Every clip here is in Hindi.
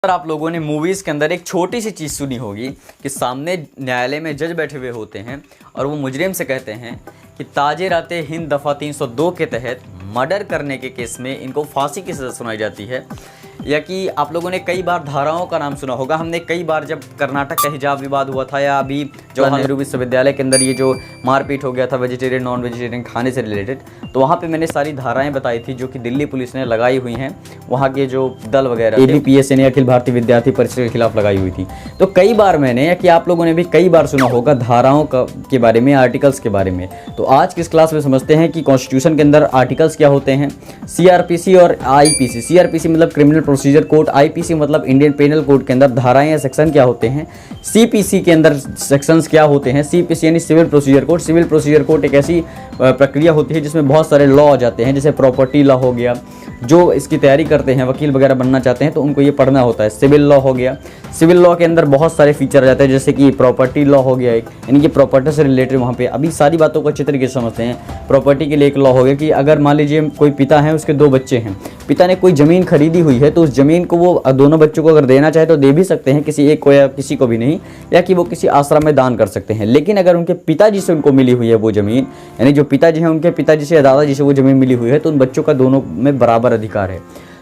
पर आप लोगों ने मूवीज़ के अंदर एक छोटी सी चीज़ सुनी होगी कि सामने न्यायालय में जज बैठे हुए होते हैं और वो मुजरिम से कहते हैं कि ताजे राते हिंद दफ़ा 302 के तहत मर्डर करने के केस में इनको फांसी की सज़ा सुनाई जाती है। या कि आप लोगों ने कई बार धाराओं का नाम सुना होगा। हमने कई बार जब कर्नाटक का हिजाब विवाद हुआ था या अभी जवाहरलाल नेहरू विश्वविद्यालय के अंदर ये जो मारपीट हो गया था वेजिटेरियन नॉन वेजिटेरियन खाने से रिलेटेड, तो वहाँ पे मैंने सारी धाराएं बताई थी जो कि दिल्ली पुलिस ने लगाई हुई हैं, वहाँ के जो दल वगैरह ABPS यानी अखिल भारतीय विद्यार्थी परिषद के खिलाफ लगाई हुई थी। तो कई बार मैंने या कि आप लोगों ने भी कई बार सुना होगा धाराओं के बारे में, आर्टिकल्स के बारे में। तो आज की इस क्लास में समझते हैं कि कॉन्स्टिट्यूशन के अंदर आर्टिकल्स क्या होते हैं, CRPC और IPC। CRPC मतलब क्रिमिनल प्रोसीजर कोड, IPC मतलब इंडियन पेनल कोड के अंदर धाराएं या सेक्शन क्या होते हैं, CPC के अंदर सेक्शंस क्या होते हैं। CPC यानी civil procedure code. Civil procedure code एक ऐसी प्रक्रिया होती है जिसमें बहुत सारे लॉ आ जाते हैं, जैसे प्रॉपर्टी लॉ हो गया। जो इसकी तैयारी करते हैं, वकील वगैरह बनना चाहते हैं तो उनको ये पढ़ना होता है। सिविल लॉ हो गया, सिविल लॉ के अंदर बहुत सारे फीचर आ जाते हैं, जैसे कि प्रॉपर्टी लॉ हो गया एक, यानी कि प्रॉपर्टी से रिलेटेड वहाँ पे अभी सारी बातों को अच्छे तरीके से समझते हैं। प्रॉपर्टी के लिए एक लॉ हो गया कि अगर मान लीजिए कोई पिता है, उसके 2 बच्चे हैं, पिता ने कोई ज़मीन खरीदी हुई है तो उस ज़मीन को वो दोनों बच्चों को अगर देना चाहे तो दे भी सकते हैं, किसी एक को या किसी को भी नहीं, या कि वो किसी आश्रम में दान कर सकते हैं। लेकिन अगर उनके पिताजी से उनको मिली हुई है वो ज़मीन, यानी जो पिताजी हैं उनके पिताजी से या दादाजी से वो ज़मीन मिली हुई है, तो उन बच्चों का दोनों में बराबर अधिकार है।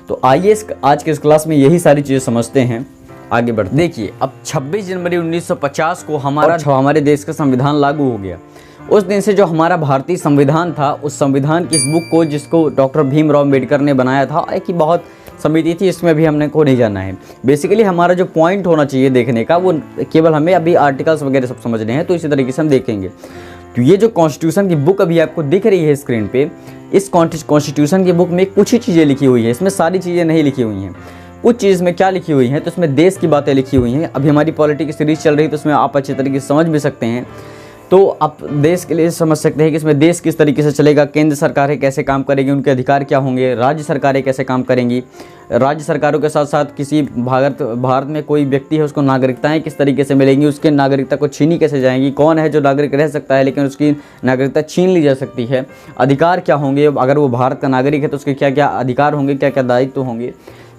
तो आइए आज के इस क्लास में यही सारी चीज़ें समझते हैं, आगे बढ़ते। देखिए, अब 26 जनवरी 1950 को हमारे देश का संविधान लागू हो गया। उस दिन से जो हमारा भारतीय संविधान था, उस संविधान की इस बुक को, जिसको डॉक्टर भीमराव अम्बेडकर ने बनाया था, एक बहुत समिति थी, इसमें भी हमने को नहीं जाना है। बेसिकली हमारा जो पॉइंट होना चाहिए देखने का, वो केवल हमें अभी आर्टिकल्स वगैरह सब समझने हैं, तो इसी तरीके से हम देखेंगे। तो ये जो कॉन्स्टिट्यूशन की बुक अभी आपको दिख रही है स्क्रीन पे, इस कॉन्स्टिट्यूशन की बुक में कुछ ही चीज़ें लिखी हुई है, इसमें सारी चीज़ें नहीं लिखी हुई हैं। कुछ चीज़ में क्या लिखी हुई है, तो इसमें देश की बातें लिखी हुई हैं। अभी हमारी पॉलिटी की सीरीज चल रही है, तो उसमें आप अच्छे तरीके से समझ भी सकते हैं। तो आप देश के लिए समझ सकते हैं कि इसमें देश किस तरीके से चलेगा, केंद्र सरकारें कैसे काम करेंगी, उनके अधिकार क्या होंगे, राज्य सरकारें कैसे काम करेंगी, राज्य सरकारों के साथ साथ किसी भारत में कोई व्यक्ति है उसको नागरिकताएं किस तरीके से मिलेंगी, उसके नागरिकता को छीनी कैसे जाएंगी, कौन है जो नागरिक रह सकता है लेकिन उसकी नागरिकता छीन ली जा सकती है, अधिकार क्या होंगे, अगर वो भारत का नागरिक है तो उसके क्या क्या अधिकार होंगे, क्या क्या दायित्व होंगे,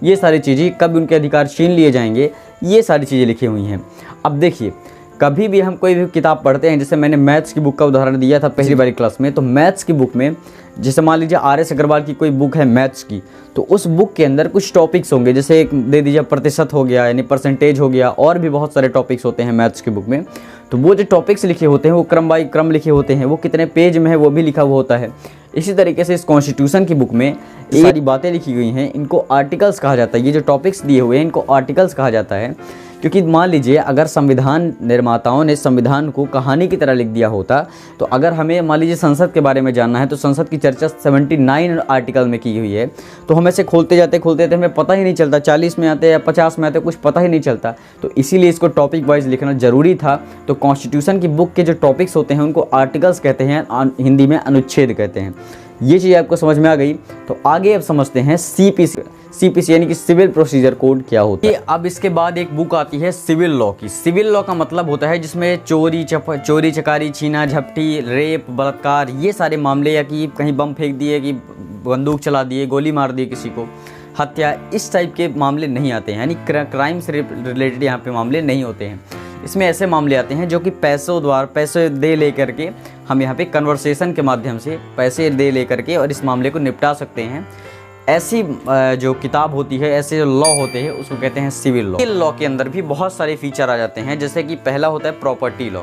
ये सारी चीज़ें, कब उनके अधिकार छीन लिए जाएंगे, ये सारी चीज़ें लिखी हुई हैं। अब देखिए, कभी भी हम कोई भी किताब पढ़ते हैं, जैसे मैंने मैथ्स की बुक का उदाहरण दिया था पहली बारी क्लास में, तो मैथ्स की बुक में जैसे मान लीजिए RS अग्रवाल की कोई बुक है मैथ्स की, तो उस बुक के अंदर कुछ टॉपिक्स होंगे, जैसे एक दे दीजिए प्रतिशत हो गया, यानी परसेंटेज हो गया, और भी बहुत सारे टॉपिक्स होते हैं मैथ्स की बुक में। तो वो जो टॉपिक्स लिखे होते हैं वो क्रम बाई क्रम लिखे होते हैं, वो कितने पेज में है वो भी लिखा हुआ होता है। इसी तरीके से इस कॉन्स्टिट्यूशन की बुक में सारी बातें लिखी हुई हैं, इनको आर्टिकल्स कहा जाता है। ये जो टॉपिक्स दिए हुए हैं इनको आर्टिकल्स कहा जाता है, क्योंकि मान लीजिए अगर संविधान निर्माताओं ने संविधान को कहानी की तरह लिख दिया होता, तो अगर हमें मान लीजिए संसद के बारे में जानना है तो संसद की चर्चा 79 आर्टिकल में की हुई है, तो हम ऐसे खोलते जाते हमें पता ही नहीं चलता, 40 में आते या 50 में आते, कुछ पता ही नहीं चलता। तो इसीलिए इसको टॉपिक वाइज लिखना ज़रूरी था। तो कॉन्स्टिट्यूशन की बुक के जो टॉपिक्स होते हैं उनको आर्टिकल्स कहते हैं, हिंदी में अनुच्छेद कहते हैं। ये चीज़ आपको समझ में आ गई। तो आगे अब समझते हैं CPC यानी कि सिविल प्रोसीजर कोड क्या होता है। अब इसके बाद एक बुक आती है सिविल लॉ की। सिविल लॉ का मतलब होता है जिसमें चोरी चकारी, छीना झपटी, रेप, बलात्कार, ये सारे मामले, या कि कहीं बम फेंक दिए, कि बंदूक चला दिए, गोली मार दी किसी को, हत्या, इस टाइप के मामले नहीं आते हैं, यानी क्राइम से रिलेटेड यहाँ पे मामले नहीं होते हैं। इसमें ऐसे मामले आते हैं जो कि पैसे दे ले करके हम यहाँ पे कन्वर्सेशन के माध्यम से पैसे दे ले करके और इस मामले को निपटा सकते हैं। ऐसी जो किताब होती है, ऐसे जो लॉ होते हैं उसको कहते हैं सिविल लॉ। सिविल लॉ के अंदर भी बहुत सारे फीचर आ जाते हैं, जैसे कि पहला होता है प्रॉपर्टी लॉ।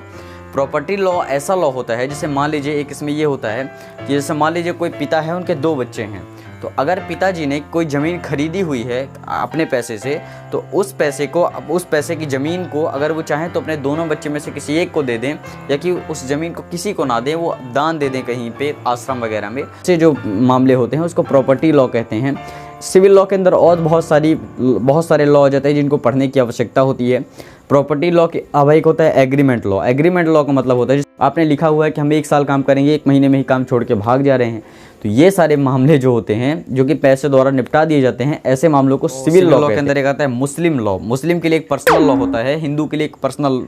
प्रॉपर्टी लॉ ऐसा लॉ होता है, जैसे मान लीजिए एक इसमें ये होता है कि जैसे मान लीजिए कोई पिता है, उनके 2 बच्चे हैं, तो अगर पिताजी ने कोई ज़मीन खरीदी हुई है अपने पैसे से, तो उस पैसे की ज़मीन को अगर वो चाहें तो अपने दोनों बच्चे में से किसी एक को दे दें, या कि उस ज़मीन को किसी को ना दें, वो दान दे दें कहीं पे आश्रम वगैरह में, से जो मामले होते हैं उसको प्रॉपर्टी लॉ कहते हैं। सिविल लॉ के अंदर और बहुत सारे लॉ हो जाते हैं जिनको पढ़ने की आवश्यकता होती है। प्रॉपर्टी लॉ के अब एक होता है एग्रीमेंट लॉ। एग्रीमेंट लॉ का मतलब होता है आपने लिखा हुआ है कि हम 1 साल काम करेंगे, 1 महीने में ही काम छोड़ के भाग जा रहे हैं। तो ये सारे मामले जो होते हैं जो कि पैसे द्वारा निपटा दिए जाते हैं, ऐसे मामलों को सिविल लॉ के अंदर एक आता है मुस्लिम लॉ। मुस्लिम के लिए एक पर्सनल लॉ होता है, हिंदू के लिए एक पर्सनल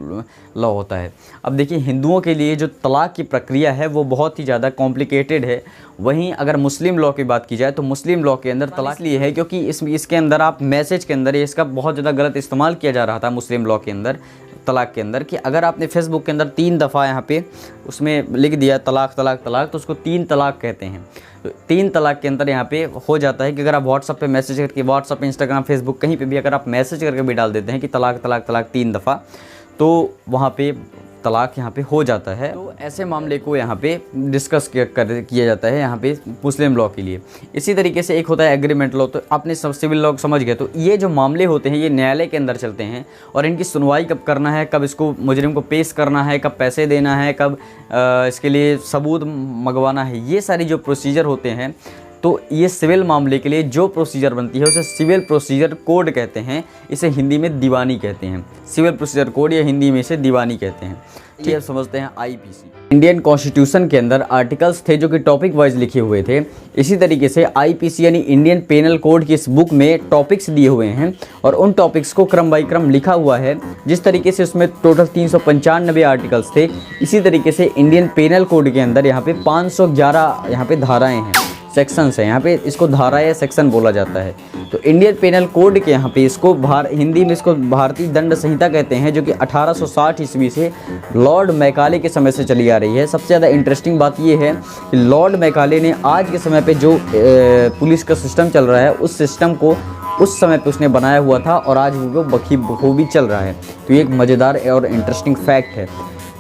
लॉ होता है। अब देखिए हिंदुओं के लिए जो तलाक की प्रक्रिया है वो बहुत ही ज़्यादा कॉम्प्लिकेटेड है। वहीं अगर मुस्लिम लॉ की बात की जाए तो मुस्लिम लॉ के अंदर तलाक इसलिए है क्योंकि इसके अंदर आप मैसेज के अंदर इसका बहुत ज़्यादा गलत इस्तेमाल किया जा रहा था मुस्लिम लॉ के अंदर, तलाक के अंदर, कि अगर आपने फेसबुक के अंदर 3 दफ़ा यहाँ पे उसमें लिख दिया तलाक तलाक तलाक तो उसको 3 तलाक कहते हैं। तो 3 तलाक के अंदर यहाँ पे हो जाता है कि अगर आप व्हाट्सअप पे मैसेज करके, व्हाट्सअप, इंस्टाग्राम, फेसबुक कहीं पे भी अगर आप मैसेज करके भी डाल देते हैं कि तलाक तलाक तलाक 3 दफ़ा, तो वहाँ पे तलाक यहाँ पे हो जाता है। तो ऐसे मामले को यहाँ पे डिस्कस किया जाता है यहाँ पे मुस्लिम लॉ के लिए। इसी तरीके से एक होता है एग्रीमेंट लॉ। तो आपने सब सिविल लॉ समझ गए। तो ये जो मामले होते हैं ये न्यायालय के अंदर चलते हैं और इनकी सुनवाई कब करना है, कब इसको मुजरिम को पेश करना है, कब पैसे देना है, कब इसके लिए सबूत मंगवाना है, ये सारी जो प्रोसीजर होते हैं, तो ये सिविल मामले के लिए जो प्रोसीजर बनती है उसे सिविल प्रोसीजर कोड कहते हैं। इसे हिंदी में दीवानी कहते हैं। सिविल प्रोसीजर कोड या हिंदी में इसे दीवानी कहते हैं। ये अब समझते हैं आईपीसी। इंडियन कॉन्स्टिट्यूशन के अंदर आर्टिकल्स थे जो कि टॉपिक वाइज लिखे हुए थे। इसी तरीके से आईपीसी यानी इंडियन पेनल कोड की इस बुक में टॉपिक्स दिए हुए हैं और उन टॉपिक्स को क्रम बाई क्रम लिखा हुआ है। जिस तरीके से उसमें टोटल 395 आर्टिकल्स थे, इसी तरीके से इंडियन पेनल कोड के अंदर यहाँ पे 511 यहाँ पे धाराएँ हैं, सेक्शंस हैं। यहाँ पे इसको धारा या सेक्शन बोला जाता है। तो इंडियन पेनल कोड के यहाँ पे इसको हिंदी में इसको भारतीय दंड संहिता कहते हैं, जो कि 1860 ईस्वी से लॉर्ड मैकाले के समय से चली आ रही है। सबसे ज़्यादा इंटरेस्टिंग बात ये है कि लॉर्ड मैकाले ने आज के समय पे जो पुलिस का सिस्टम चल रहा है उस सिस्टम को उस समय पे उसने बनाया हुआ था और आज वो बखूबी चल रहा है। तो ये एक मज़ेदार और इंटरेस्टिंग फैक्ट है।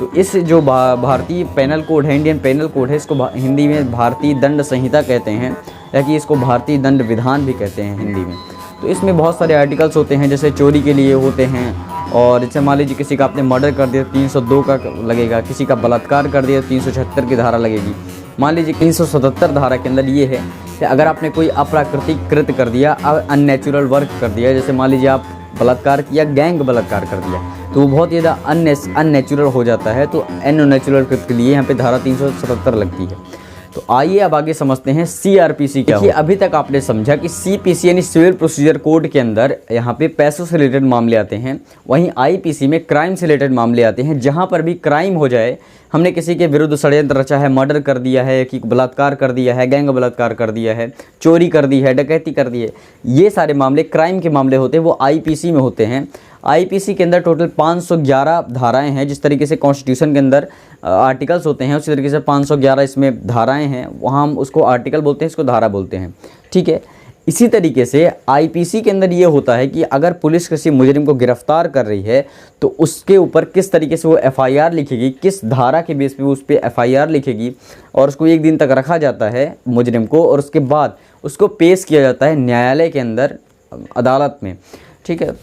तो इस जो भारतीय पेनल कोड है, इंडियन पेनल कोड है, इसको हिंदी में भारतीय दंड संहिता कहते हैं या कि इसको भारतीय दंड विधान भी कहते हैं हिंदी में। तो इसमें बहुत सारे आर्टिकल्स होते हैं, जैसे चोरी के लिए होते हैं, और जैसे मान लीजिए किसी का आपने मर्डर कर दिया 302 का लगेगा, किसी का बलात्कार कर दिया 376 की धारा लगेगी। मान लीजिए 377 धारा के अंदर ये है कि अगर आपने कोई अप्राकृतिक कृत्य कर दिया, अननेचुरल वर्क कर दिया, जैसे मान लीजिए आप बलात्कार किया, गैंग बलात्कार कर दिया, तो वो बहुत ज़्यादा अननेचुरल हो जाता है। तो अननेचुरल कृत्य के लिए यहाँ पे धारा 377 लगती है। तो आइए अब आगे समझते हैं सीआरपीसी क्या है। अभी तक आपने समझा कि सीपीसी यानी सिविल प्रोसीजर कोड के अंदर यहाँ पे पैसों से रिलेटेड मामले आते हैं, वहीं आईपीसी में क्राइम से रिलेटेड मामले आते हैं। जहाँ पर भी क्राइम हो जाए, हमने किसी के विरुद्ध षड्यंत्र रचा है, मर्डर कर दिया है, कि बलात्कार कर दिया है, गैंग बलात्कार कर दिया है, चोरी कर दी है, डकैती कर दी है, ये सारे मामले क्राइम के मामले होते हैं, वो आईपीसी में होते हैं। आईपीसी के अंदर टोटल 511 धाराएं हैं। जिस तरीके से कॉन्स्टिट्यूशन के अंदर आर्टिकल्स होते हैं उसी तरीके से 511 इसमें धाराएं हैं। वहाँ हम उसको आर्टिकल बोलते हैं, इसको धारा बोलते हैं, ठीक है। इसी तरीके से आईपीसी के अंदर ये होता है कि अगर पुलिस किसी मुजरिम को गिरफ्तार कर रही है तो उसके ऊपर किस तरीके से वो एफआईआर लिखेगी, किस धारा के बेस पे उस पर एफआईआर लिखेगी, और उसको 1 दिन तक रखा जाता है मुजरिम को, और उसके बाद उसको पेश किया जाता है न्यायालय के अंदर, अदालत में, ठीक है।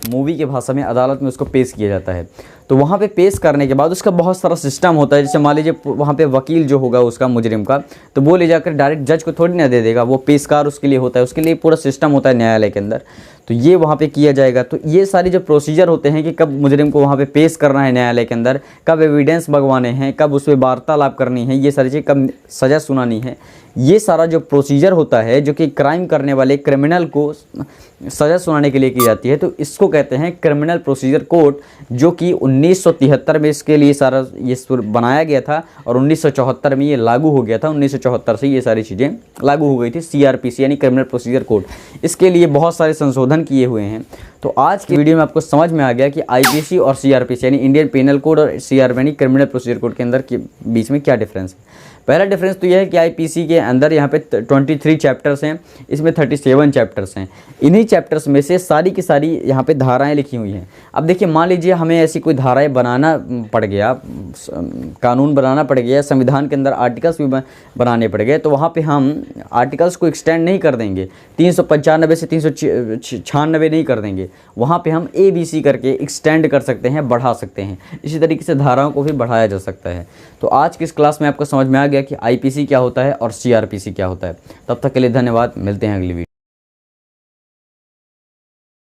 मूवी की भाषा में अदालत में उसको पेश किया जाता है। तो वहाँ पे पेश करने के बाद उसका बहुत सारा सिस्टम होता है। जैसे मान लीजिए वहाँ पे वकील जो होगा उसका मुजरिम का, तो वो ले जाकर डायरेक्ट जज को थोड़ी ना दे देगा, वो पेशकार उसके लिए होता है, उसके लिए पूरा सिस्टम होता है न्यायालय के अंदर। तो ये वहाँ पे किया जाएगा। तो ये सारी जो प्रोसीजर होते हैं कि कब मुजरिम को वहाँ पे पेश करना है न्यायालय के अंदर, कब एविडेंस मंगवाने हैं, कब उस पर वार्तालाप करनी है, ये सारी चीज़, कब सज़ा सुनानी है, ये सारा जो प्रोसीजर होता है जो कि क्राइम करने वाले क्रिमिनल को सज़ा सुनाने के लिए की जाती है, तो इसको कहते हैं क्रिमिनल प्रोसीजर कोड, जो कि 1973 में इसके लिए सारा ये बनाया गया था और 1974 में ये लागू हो गया था। 1974 से ये सारी चीज़ें लागू हो गई थी, सीआरपीसी यानी क्रिमिनल प्रोसीजर कोड। इसके लिए बहुत सारे संशोधन किए हुए हैं। तो आज की वीडियो में आपको समझ में आ गया कि आईपीसी और सीआरपीसी यानी इंडियन पेनल कोड और सीआरपी यानी क्रिमिनल प्रोसीजर कोड के अंदर के बीच में क्या डिफरेंस है। पहला डिफरेंस तो यह है कि आईपीसी के अंदर यहाँ पे 23 चैप्टर्स हैं, इसमें 37 चैप्टर्स हैं। इन्हीं चैप्टर्स में से सारी की सारी यहाँ पे धाराएं लिखी हुई हैं। अब देखिए, मान लीजिए हमें ऐसी कोई धाराएं बनाना पड़ गया, कानून बनाना पड़ गया, संविधान के अंदर आर्टिकल्स भी बनाने पड़ गए, तो वहाँ पे हम आर्टिकल्स को एक्सटेंड नहीं कर देंगे, 395 से 396 नहीं कर देंगे। वहाँ पे हम ABC करके एक्सटेंड कर सकते हैं, बढ़ा सकते हैं। इसी तरीके से धाराओं को भी बढ़ाया जा सकता है। तो आज की इस क्लास में आपको समझ में आ गया कि आईपीसी क्या होता है और सीआरपीसी क्या होता है। तब तक के लिए धन्यवाद, मिलते हैं अगली वीडियो।